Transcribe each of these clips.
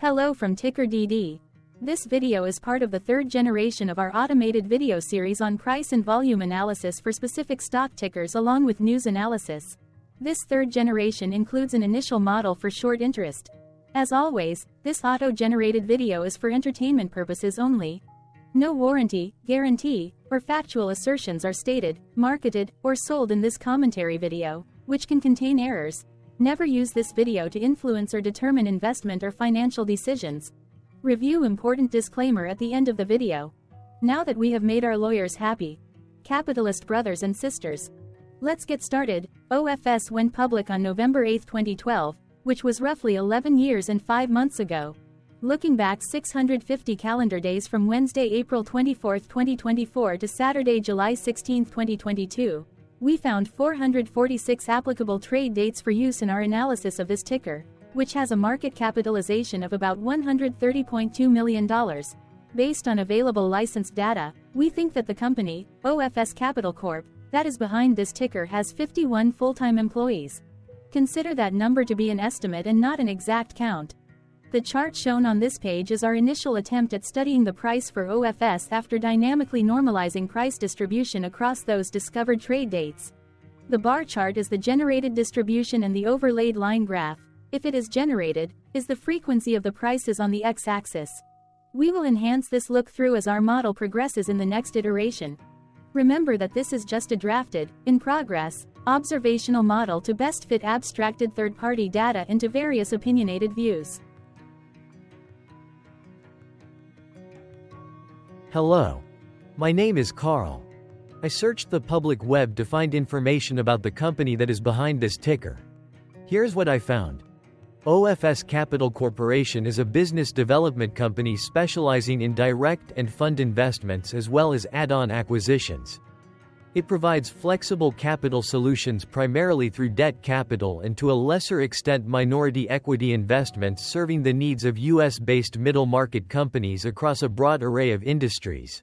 Hello from TickerDD. This video is part of the third generation of our automated video series on price and volume analysis for specific stock tickers along with news analysis. This third generation includes an initial model for short interest. As always, this auto-generated video is for entertainment purposes only. No warranty, guarantee, or factual assertions are stated, marketed, or sold in this commentary video, which can contain errors. Never use this video to influence or determine investment or financial decisions. Review important disclaimer at the end of the video. Now that we have made our lawyers happy, capitalist brothers and sisters, let's get started. OFS went public on November 8, 2012, which was roughly 11 years and 5 months ago. Looking back 650 calendar days from Wednesday, April 24, 2024 to Saturday, July 16, 2022, we found 446 applicable trade dates for use in our analysis of this ticker, which has a market capitalization of about $130.2 million. Based on available licensed data, we think that the company, OFS Capital Corp., that is behind this ticker has 51 full-time employees. Consider that number to be an estimate and not an exact count. The chart shown on this page is our initial attempt at studying the price for OFS after dynamically normalizing price distribution across those discovered trade dates. The bar chart is the generated distribution and the overlaid line graph, if it is generated, is the frequency of the prices on the x-axis. We will enhance this look-through as our model progresses in the next iteration. Remember that this is just a drafted, in progress, observational model to best fit abstracted third-party data into various opinionated views. Hello. My name is Carl. I searched the public web to find information about the company that is behind this ticker. Here's what I found. OFS Capital Corporation is a business development company specializing in direct and fund investments as well as add-on acquisitions. It provides flexible capital solutions primarily through debt capital and to a lesser extent minority equity investments serving the needs of US-based middle-market companies across a broad array of industries.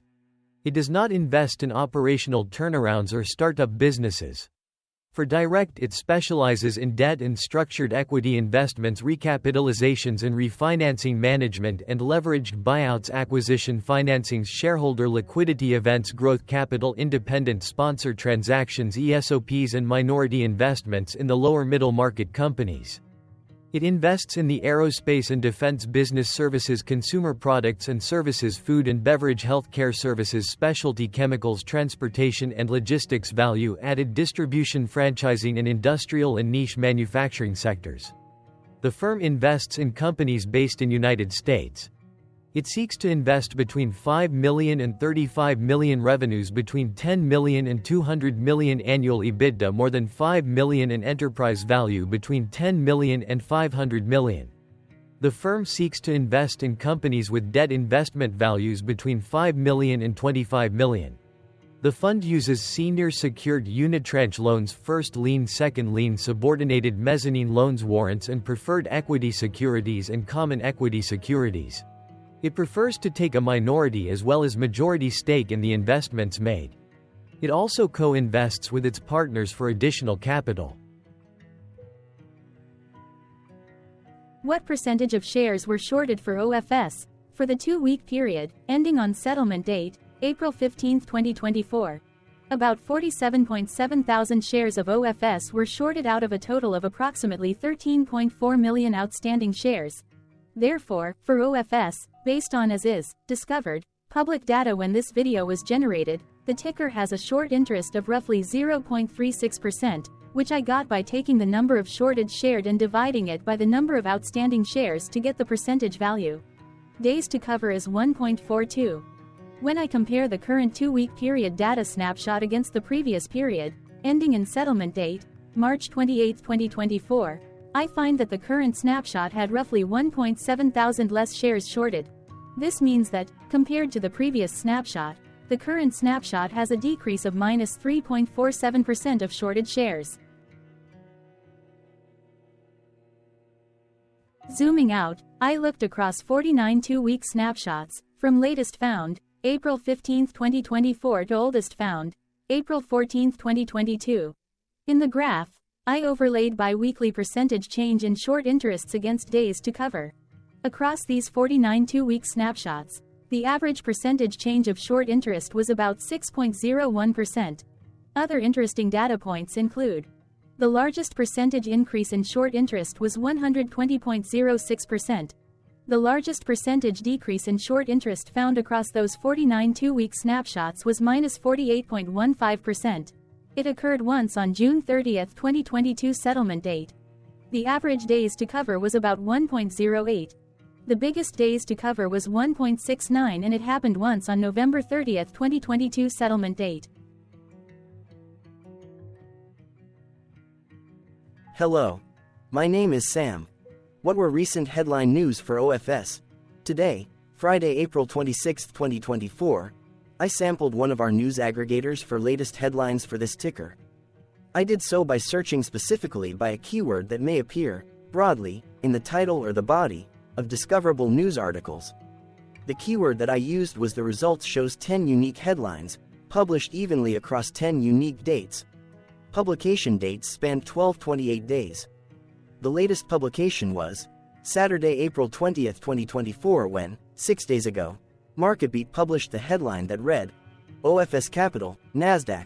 It does not invest in operational turnarounds or startup businesses. For direct, it specializes in debt and structured equity investments, recapitalizations and refinancing management and leveraged buyouts, acquisition financings, shareholder liquidity events, growth capital, independent sponsor transactions, ESOPs and minority investments in the lower middle market companies. It invests in the aerospace and defense business services, consumer products and services, food and beverage, healthcare services, specialty chemicals, transportation and logistics, value-added distribution, franchising and industrial and niche manufacturing sectors. The firm invests in companies based in United States. It seeks to invest between $5 million and $35 million, revenues between $10 million and $200 million, annual EBITDA more than $5 million, and enterprise value between $10 million and $500 million. The firm seeks to invest in companies with debt investment values between $5 million and $25 million. The fund uses senior secured unitranche loans, first lien, second lien, subordinated mezzanine loans, warrants and preferred equity securities and common equity securities. It prefers to take a minority as well as majority stake in the investments made. It also co-invests with its partners for additional capital. What percentage of shares were shorted for OFS for the 2-week period, ending on settlement date, April 15, 2024? About 47.7 thousand shares of OFS were shorted out of a total of approximately 13.4 million outstanding shares. Therefore, for OFS, based on as is, discovered, public data when this video was generated, the ticker has a short interest of roughly 0.36%, which I got by taking the number of shorted shared and dividing it by the number of outstanding shares to get the percentage value. Days to cover is 1.42. When I compare the current 2-week period data snapshot against the previous period, ending in settlement date, March 28, 2024, I find that the current snapshot had roughly 1.7 thousand less shares shorted. This means that, compared to the previous snapshot, the current snapshot has a decrease of minus 3.47% of shorted shares. Zooming out, I looked across 49 2-week snapshots, from latest found, April 15, 2024 to oldest found, April 14, 2022. In the graph, I overlaid bi-weekly percentage change in short interests against days to cover. Across these 49 two-week snapshots, the average percentage change of short interest was about 6.01%. Other interesting data points include: the largest percentage increase in short interest was 120.06%. The largest percentage decrease in short interest found across those 49 two-week snapshots was -48.15%. It occurred once on June 30, 2022 settlement date. The average days to cover was about 1.08. The biggest days to cover was 1.69, and it happened once on November 30, 2022 settlement date. Hello. My name is Sam. What were recent headline news for OFS? Today, Friday, April 26, 2024, I sampled one of our news aggregators for latest headlines for this ticker. I did so by searching specifically by a keyword that may appear, broadly, in the title or the body of discoverable news articles. The keyword that I used was the results shows 10 unique headlines, published evenly across 10 unique dates. Publication dates spanned 12-28 days. The latest publication was Saturday, April 20, 2024, when, 6 days ago, MarketBeat published the headline that read, OFS Capital, NASDAQ.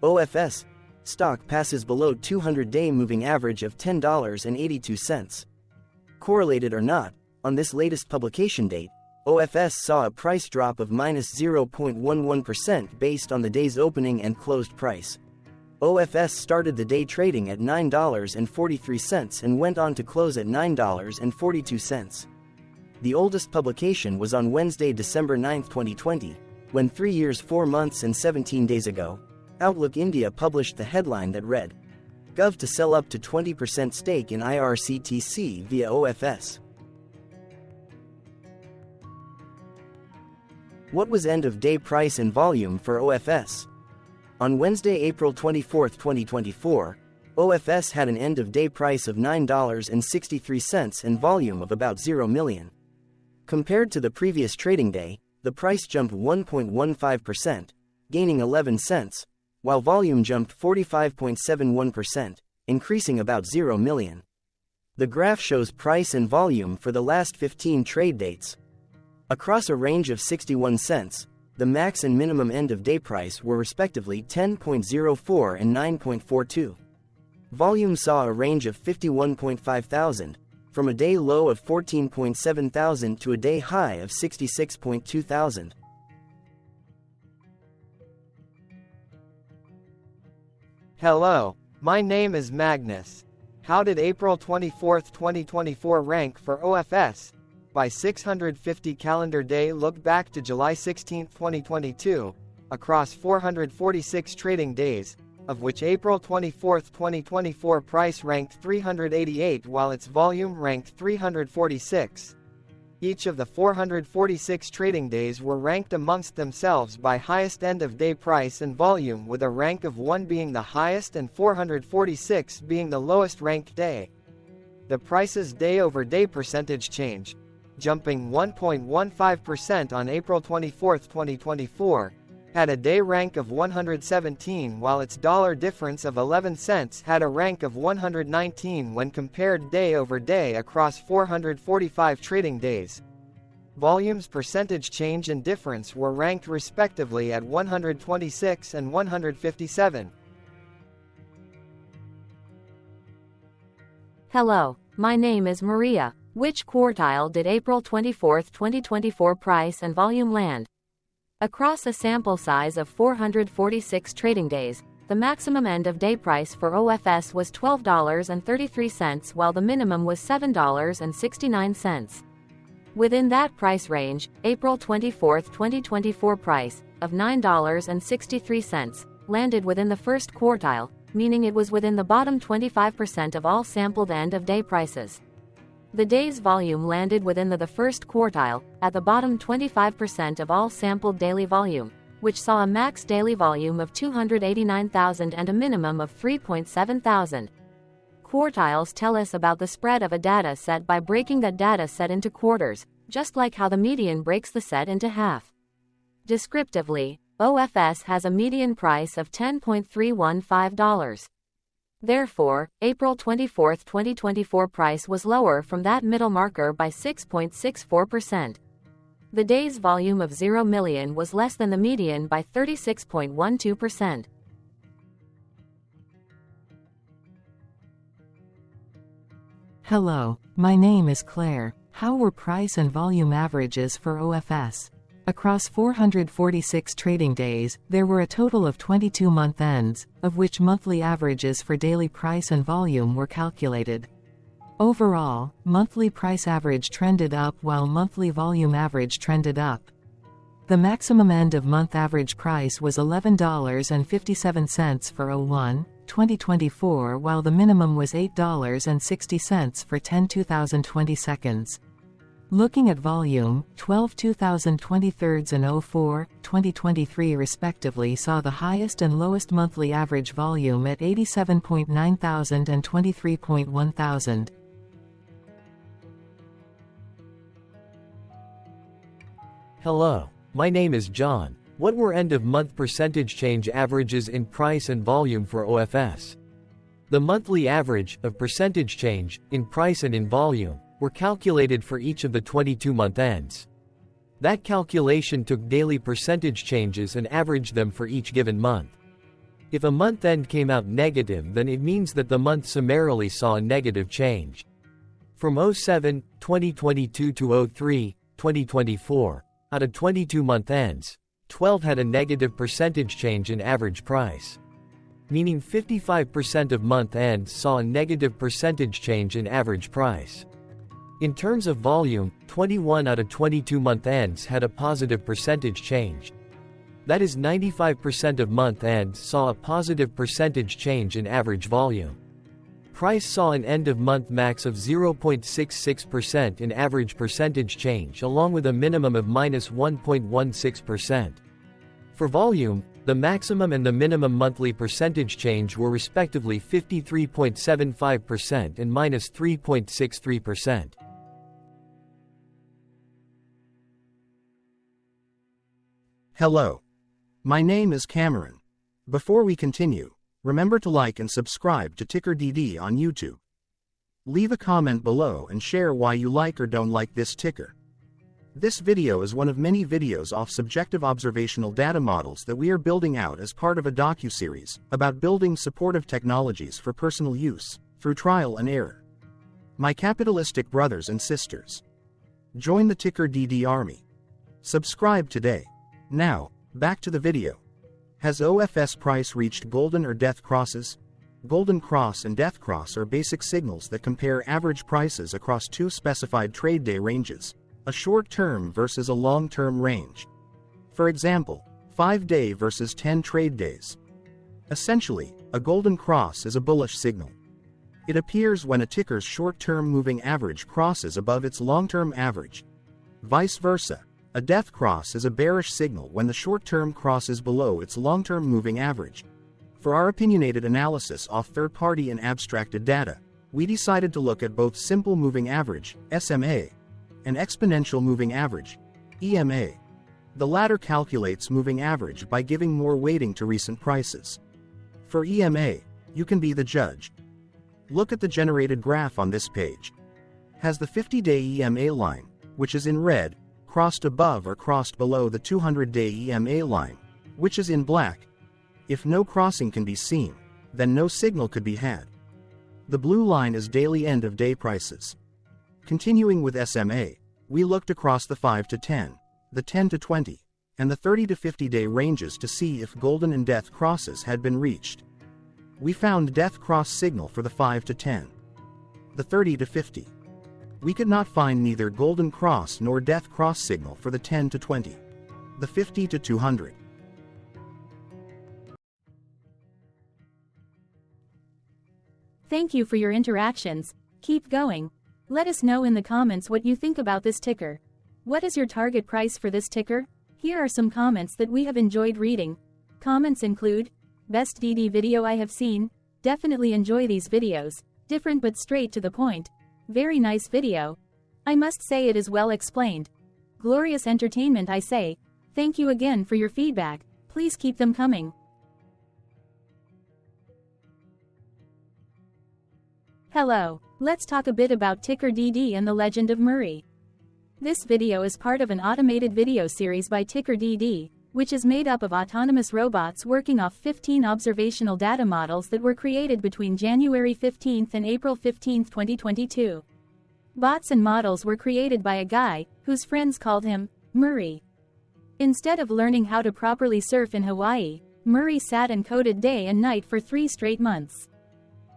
OFS stock passes below 200-day moving average of $10.82. Correlated or not, on this latest publication date, OFS saw a price drop of -0.11% based on the day's opening and closed price. OFS started the day trading at $9.43 and went on to close at $9.42. The oldest publication was on Wednesday, December 9, 2020, when 3 years, 4 months and 17 days ago, Outlook India published the headline that read, Gov to sell up to 20% stake in IRCTC via OFS. What was end-of-day price and volume for OFS? On Wednesday, April 24, 2024, OFS had an end-of-day price of $9.63 and volume of about 0 million. Compared to the previous trading day, the price jumped 1.15%, gaining 11 cents, while volume jumped 45.71%, increasing about 0 million. The graph shows price and volume for the last 15 trade dates. Across a range of 61 cents, the max and minimum end-of-day price were respectively 10.04 and 9.42. Volume saw a range of 51.5 thousand, from a day low of 14.7 thousand to a day high of 66.2 thousand. Hello, my name is Magnus. How did April 24, 2024 rank for OFS? By 650 calendar day look back to July 16, 2022, across 446 trading days, of which April 24, 2024 price ranked 388 while its volume ranked 346. Each of the 446 trading days were ranked amongst themselves by highest end-of-day price and volume, with a rank of 1 being the highest and 446 being the lowest ranked day. The price's day-over-day percentage change, jumping 1.15% on April 24, 2024, had a day rank of 117 while its dollar difference of 11 cents had a rank of 119 when compared day over day across 445 trading days. Volume's percentage change and difference were ranked respectively at 126 and 157. Hello, my name is Maria. Which quartile did April 24, 2024 price and volume land? Across a sample size of 446 trading days, the maximum end-of-day price for OFS was $12.33 while the minimum was $7.69. Within that price range, April 24, 2024 price, of $9.63, landed within the first quartile, meaning it was within the bottom 25% of all sampled end-of-day prices. The day's volume landed within the first quartile, at the bottom 25% of all sampled daily volume, which saw a max daily volume of 289,000 and a minimum of 3.7 thousand. Quartiles tell us about the spread of a data set by breaking that data set into quarters, just like how the median breaks the set into half. Descriptively, OFS has a median price of $10.315. Therefore, April 24, 2024 price was lower from that middle marker by 6.64%. The day's volume of 0 million was less than the median by 36.12%. Hello, my name is Claire. How were price and volume averages for OFS? Across 446 trading days, there were a total of 22 month ends, of which monthly averages for daily price and volume were calculated. Overall, monthly price average trended up while monthly volume average trended up. The maximum end of month average price was $11.57 for 01/2024, while the minimum was $8.60 for 10/2020 seconds. Looking at volume, 12/2023 and 04/2023 respectively saw the highest and lowest monthly average volume at 87.9 thousand and 23.1 thousand. Hello, my name is John. What were end-of-month percentage change averages in price and volume for OFS? The monthly average of percentage change in price and in volume were calculated for each of the 22-month ends. That calculation took daily percentage changes and averaged them for each given month. If a month end came out negative, then it means that the month summarily saw a negative change. From 07/2022 to 03/2024, out of 22 month ends, 12 had a negative percentage change in average price. Meaning 55% of month ends saw a negative percentage change in average price. In terms of volume, 21 out of 22 month ends had a positive percentage change. That is 95% of month ends saw a positive percentage change in average volume. Price saw an end-of-month max of 0.66% in average percentage change, along with a minimum of -1.16%. For volume, the maximum and the minimum monthly percentage change were respectively 53.75% and -3.63%. Hello. My name is Cameron. Before we continue, remember to like and subscribe to TickerDD on YouTube. Leave a comment below and share why you like or don't like this ticker. This video is one of many videos off subjective observational data models that we are building out as part of a docu-series about building supportive technologies for personal use, through trial and error. My capitalistic brothers and sisters, join the TickerDD army. Subscribe today. Now, back to the video. Has OFS price reached golden or death crosses? Golden cross and death cross are basic signals that compare average prices across two specified trade day ranges, a short-term versus a long-term range. For example, 5-day versus 10 trade days. Essentially, a golden cross is a bullish signal. It appears when a ticker's short-term moving average crosses above its long-term average. Vice versa, a death cross is a bearish signal when the short-term crosses below its long-term moving average. For our opinionated analysis off third-party and abstracted data, we decided to look at both simple moving average, SMA, and exponential moving average, EMA. The latter calculates moving average by giving more weighting to recent prices. For EMA, you can be the judge. Look at the generated graph on this page. Has the 50-day EMA line, which is in red, crossed above or crossed below the 200-day EMA line, which is in black? If no crossing can be seen, then no signal could be had. The blue line is daily end-of-day prices. Continuing with SMA, we looked across the 5 to 10, the 10 to 20, and the 30 to 50-day ranges to see if golden and death crosses had been reached. We found death cross signal for the 5 to 10. The 30 to 50. We could not find neither golden cross nor death cross signal for the 10 to 20. The 50 to 200. Thank you for your interactions. Keep going. Let us know in the comments what you think about this ticker. What is your target price for this ticker? Here are some comments that we have enjoyed reading. Comments include, best DD video I have seen, definitely enjoy these videos, different but straight to the point. Very nice video. I must say it is well explained. Glorious entertainment I say. Thank you again for your feedback. Please keep them coming. Hello, let's talk a bit about TickerDD and the legend of Murray. This video is part of an automated video series by TickerDD, which is made up of autonomous robots working off 15 observational data models that were created between January 15 and April 15, 2022. Bots and models were created by a guy, whose friends called him Murray. Instead of learning how to properly surf in Hawaii, Murray sat and coded day and night for 3 straight months.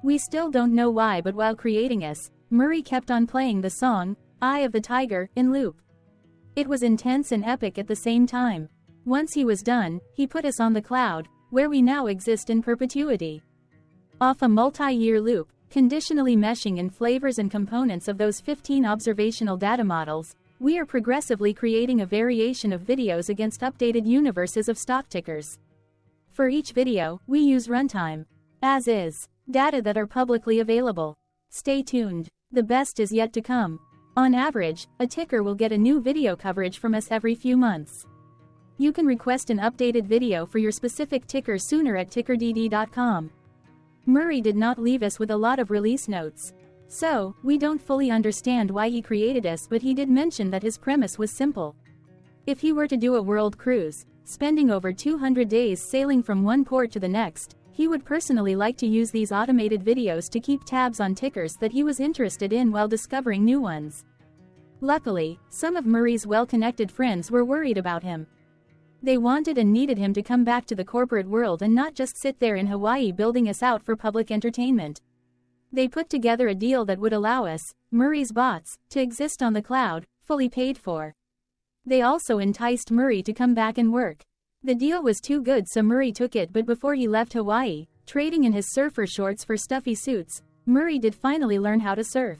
We still don't know why, but while creating us, Murray kept on playing the song, Eye of the Tiger, in loop. It was intense and epic at the same time. Once he was done, he put us on the cloud, where we now exist in perpetuity. Off a multi-year loop, conditionally meshing in flavors and components of those 15 observational data models, we are progressively creating a variation of videos against updated universes of stock tickers. For each video, we use runtime, as is, data that are publicly available. Stay tuned. The best is yet to come. On average, a ticker will get a new video coverage from us every few months. You can request an updated video for your specific ticker sooner at TickerDD.com. Murray did not leave us with a lot of release notes. So, we don't fully understand why he created us, but he did mention that his premise was simple. If he were to do a world cruise, spending over 200 days sailing from one port to the next, he would personally like to use these automated videos to keep tabs on tickers that he was interested in while discovering new ones. Luckily, some of Murray's well-connected friends were worried about him. They wanted and needed him to come back to the corporate world and not just sit there in Hawaii building us out for public entertainment. They put together a deal that would allow us, Murray's bots, to exist on the cloud, fully paid for. They also enticed Murray to come back and work. The deal was too good, so Murray took it, but before he left Hawaii, trading in his surfer shorts for stuffy suits, Murray did finally learn how to surf.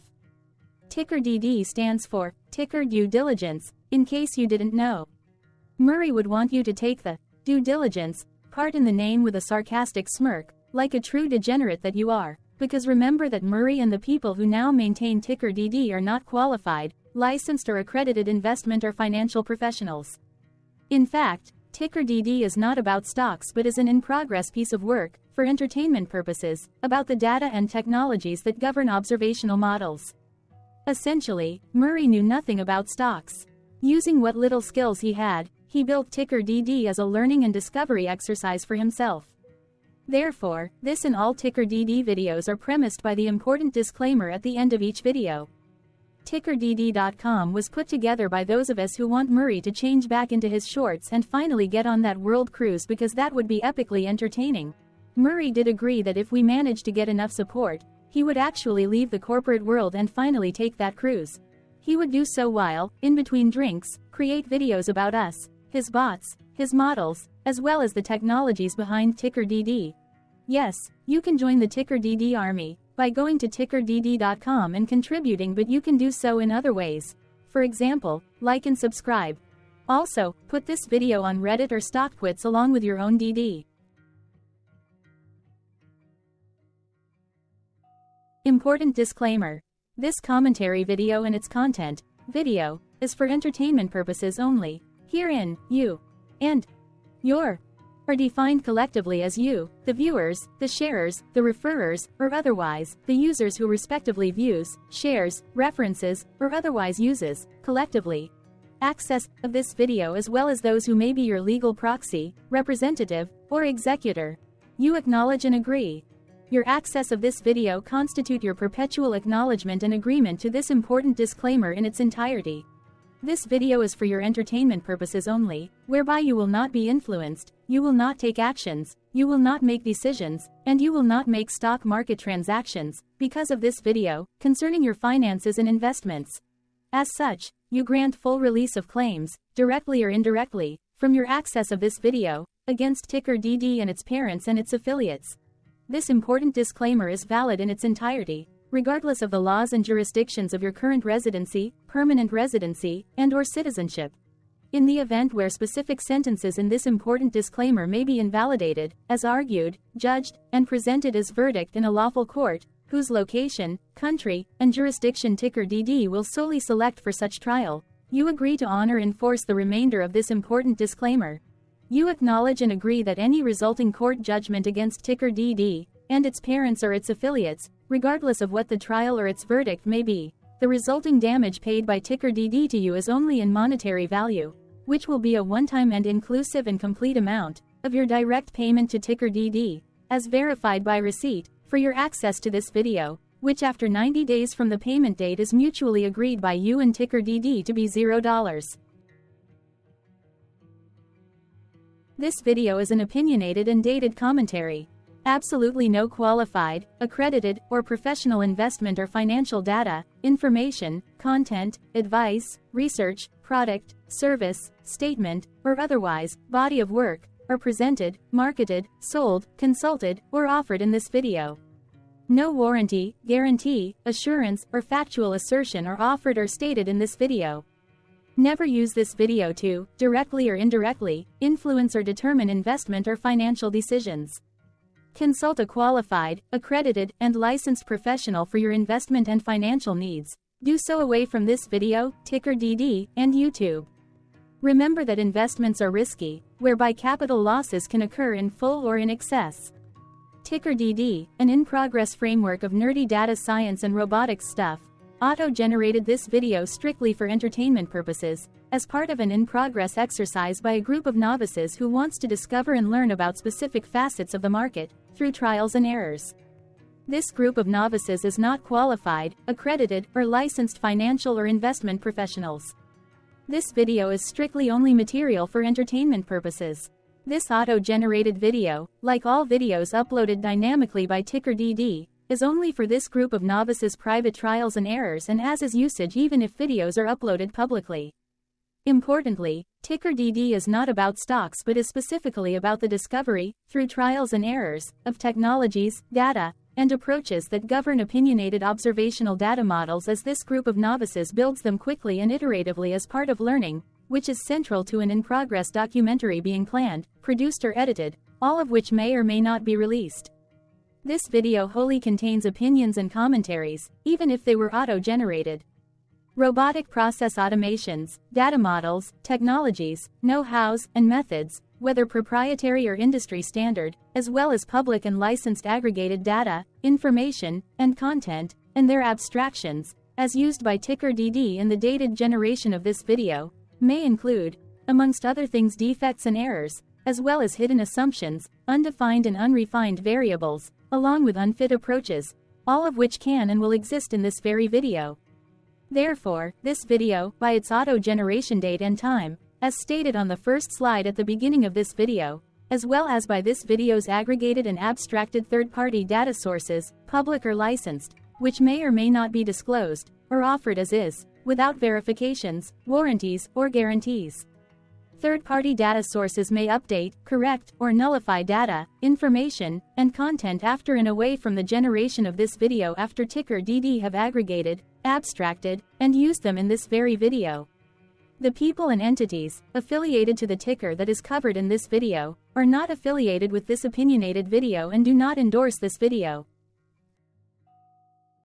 TickerDD stands for Ticker Due Diligence, in case you didn't know. Murray would want you to take the due diligence part in the name with a sarcastic smirk, like a true degenerate that you are, because remember that Murray and the people who now maintain TickerDD are not qualified, licensed or accredited investment or financial professionals. In fact, TickerDD is not about stocks but is an in-progress piece of work, for entertainment purposes, about the data and technologies that govern observational models. Essentially, Murray knew nothing about stocks. Using what little skills he had, he built TickerDD as a learning and discovery exercise for himself. Therefore, this and all TickerDD videos are premised by the important disclaimer at the end of each video. TickerDD.com was put together by those of us who want Murray to change back into his shorts and finally get on that world cruise, because that would be epically entertaining. Murray did agree that if we managed to get enough support, he would actually leave the corporate world and finally take that cruise. He would do so while, in between drinks, create videos about us, his bots, his models, as well as the technologies behind TickerDD. Yes, you can join the TickerDD army by going to TickerDD.com and contributing, but you can do so in other ways. For example, like and subscribe. Also, put this video on Reddit or StockTwits along with your own DD. Important disclaimer. This commentary video and its content, video, is for entertainment purposes only. Herein, you and your are defined collectively as you, the viewers, the sharers, the referrers, or otherwise, the users who respectively views, shares, references, or otherwise uses, collectively, access of this video, as well as those who may be your legal proxy, representative, or executor. You acknowledge and agree. Your access of this video constitute your perpetual acknowledgement and agreement to this important disclaimer in its entirety. This video is for your entertainment purposes only, whereby you will not be influenced, you will not take actions, you will not make decisions, and you will not make stock market transactions, because of this video, concerning your finances and investments. As such, you grant full release of claims, directly or indirectly, from your access of this video, against TickerDD and its parents and its affiliates. This important disclaimer is valid in its entirety, regardless of the laws and jurisdictions of your current residency, permanent residency, and/or citizenship. In the event where specific sentences in this important disclaimer may be invalidated, as argued, judged, and presented as verdict in a lawful court, whose location, country, and jurisdiction TickerDD will solely select for such trial, you agree to honor and enforce the remainder of this important disclaimer. You acknowledge and agree that any resulting court judgment against TickerDD, and its parents or its affiliates, Regardless of what the trial or its verdict may be, the resulting damage paid by TickerDD to you is only in monetary value, which will be a one-time and inclusive and complete amount of your direct payment to TickerDD, as verified by receipt, for your access to this video, which after 90 days from the payment date is mutually agreed by you and TickerDD to be $0. This video is an opinionated and dated commentary. Absolutely no qualified, accredited, or professional investment or financial data, information, content, advice, research, product, service, statement, or otherwise, body of work, are presented, marketed, sold, consulted, or offered in this video. No warranty, guarantee, assurance, or factual assertion are offered or stated in this video. Never use this video to, directly or indirectly, influence or determine investment or financial decisions. Consult a qualified, accredited, and licensed professional for your investment and financial needs. Do so away from this video, TickerDD, and YouTube. Remember that investments are risky, whereby capital losses can occur in full or in excess. TickerDD, an in-progress framework of nerdy data science and robotics stuff, auto-generated this video strictly for entertainment purposes, as part of an in-progress exercise by a group of novices who wants to discover and learn about specific facets of the market, through trials and errors. This group of novices is not qualified, accredited, or licensed financial or investment professionals. This video is strictly only material for entertainment purposes. This auto-generated video, like all videos uploaded dynamically by TickerDD, is only for this group of novices' private trials and errors and as is usage even if videos are uploaded publicly. Importantly, TickerDD is not about stocks but is specifically about the discovery, through trials and errors, of technologies, data, and approaches that govern opinionated observational data models as this group of novices builds them quickly and iteratively as part of learning, which is central to an in-progress documentary being planned, produced or edited, all of which may or may not be released. This video wholly contains opinions and commentaries, even if they were auto-generated. Robotic process automations, data models, technologies, know-hows, and methods, whether proprietary or industry standard, as well as public and licensed aggregated data, information, and content, and their abstractions, as used by TickerDD in the dated generation of this video, may include, amongst other things, defects and errors, as well as hidden assumptions, undefined and unrefined variables, along with unfit approaches, all of which can and will exist in this very video. Therefore, this video, by its auto-generation date and time, as stated on the first slide at the beginning of this video, as well as by this video's aggregated and abstracted third-party data sources, public or licensed, which may or may not be disclosed, or offered as is, without verifications, warranties, or guarantees. Third-party data sources may update, correct, or nullify data, information, and content after and away from the generation of this video after TickerDD have aggregated, abstracted, and used them in this very video. The people and entities affiliated to the ticker that is covered in this video are not affiliated with this opinionated video and do not endorse this video.